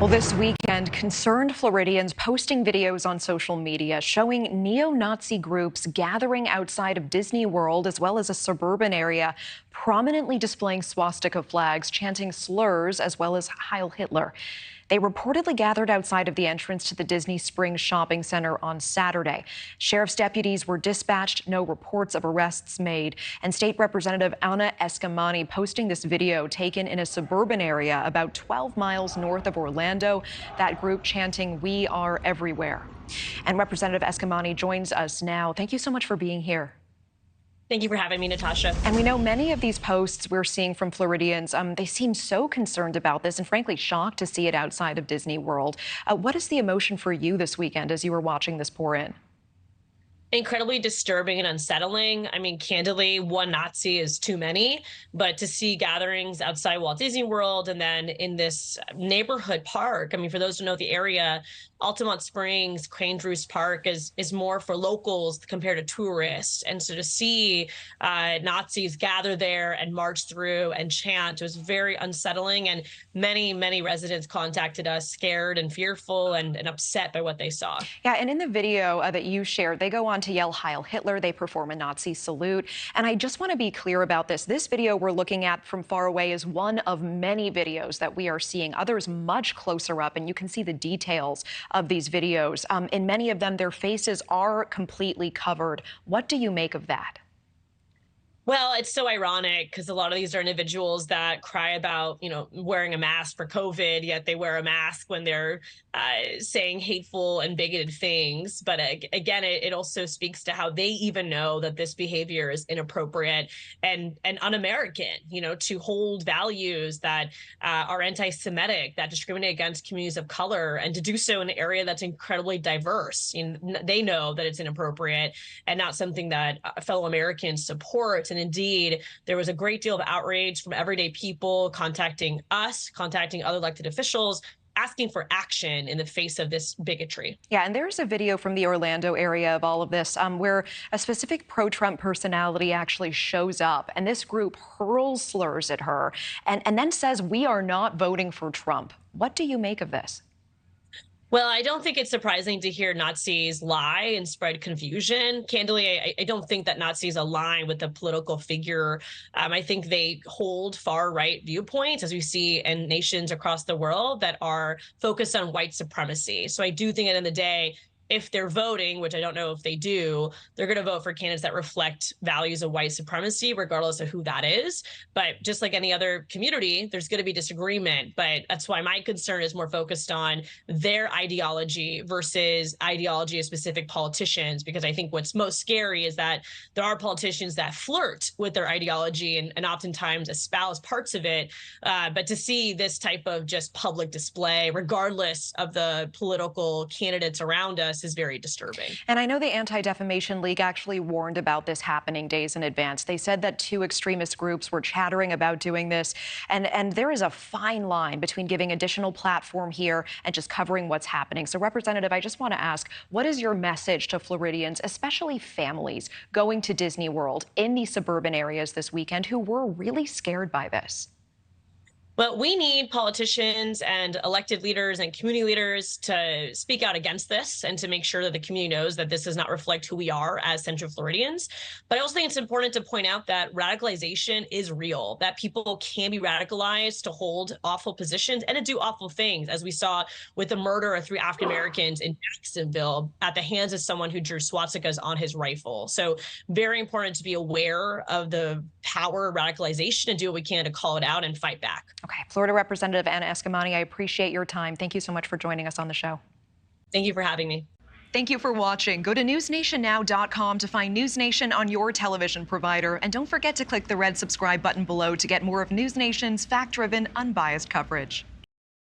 Well, this weekend, concerned Floridians posting videos on social media showing neo-Nazi groups gathering outside of Disney World, as well as a suburban area, prominently displaying swastika flags, chanting slurs, as well as Heil Hitler. They reportedly gathered outside of the entrance to the Disney Springs shopping center on Saturday. Sheriff's deputies were dispatched, no reports of arrests made. And State Representative Eskamani posting this video taken in a suburban area about 12 miles north of Orlando, that group chanting, "We are everywhere." And Representative Eskamani joins us now. Thank you so much for being here. Thank you for having me, Natasha. And we know many of these posts we're seeing from Floridians, they seem so concerned about this and frankly shocked to see it outside of Disney World. What is the emotion for you this weekend as you were watching this pour in? Incredibly disturbing and unsettling. I mean, candidly, one Nazi is too many, but to see gatherings outside Walt Disney World and then in this neighborhood park, I mean, for those who know the area, Altamont Springs, Crane's Roost Park is more for locals compared to tourists. And so to see Nazis gather there and march through and chant was very unsettling. And many residents contacted us scared and fearful and upset by what they saw. Yeah, and in the video that you shared, they go on to yell Heil Hitler. They perform a Nazi salute. And I just want to be clear about this. This video we're looking at from far away is one of many videos that we are seeing, others much closer up, and you can see the details of these videos. In many of them, their faces are completely covered. What do you make of that? Well, it's so ironic because a lot of these are individuals that cry about, wearing a mask for COVID, yet they wear a mask when they're saying hateful and bigoted things. But again, it also speaks to how they even know that this behavior is inappropriate and un-American, to hold values that are anti-Semitic, that discriminate against communities of color, and to do so in an area that's incredibly diverse. They know that it's inappropriate and not something that fellow Americans support. And indeed, there was a great deal of outrage from everyday people contacting us, contacting other elected officials, asking for action in the face of this bigotry. Yeah, and there's a video from the Orlando area of all of this where a specific pro-Trump personality actually shows up, and this group hurls slurs at her and then says, "We are not voting for Trump." What do you make of this? Well, I don't think it's surprising to hear Nazis lie and spread confusion. Candidly, I don't think that Nazis align with the political figure. I think they hold far-right viewpoints, as we see in nations across the world that are focused on white supremacy. So I do think at the end of the day, if they're voting, which I don't know if they do, they're going to vote for candidates that reflect values of white supremacy, regardless of who that is. But just like any other community, there's going to be disagreement. But that's why my concern is more focused on their ideology versus ideology of specific politicians, because I think what's most scary is that there are politicians that flirt with their ideology and oftentimes espouse parts of it. But to see this type of just public display, regardless of the political candidates around us, is very disturbing. And I know the Anti-Defamation League actually warned about this happening days in advance. They said that two extremist groups were chattering about doing this. And there is a fine line between giving additional platform here and just covering what's happening. So, Representative, I just want to ask, what is your message to Floridians, especially families going to Disney World in these suburban areas this weekend who were really scared by this? But we need politicians and elected leaders and community leaders to speak out against this and to make sure that the community knows that this does not reflect who we are as Central Floridians. But I also think it's important to point out that radicalization is real, that people can be radicalized to hold awful positions and to do awful things, as we saw with the murder of 3 African Americans in Jacksonville at the hands of someone who drew swastikas on his rifle. So very important to be aware of the power of radicalization and do what we can to call it out and fight back. Okay, Florida Representative Eskamani, I appreciate your time. Thank you so much for joining us on the show. Thank you for having me. Thank you for watching. Go to newsnationnow.com to find News Nation on your television provider. And don't forget to click the red subscribe button below to get more of News Nation's fact-driven, unbiased coverage.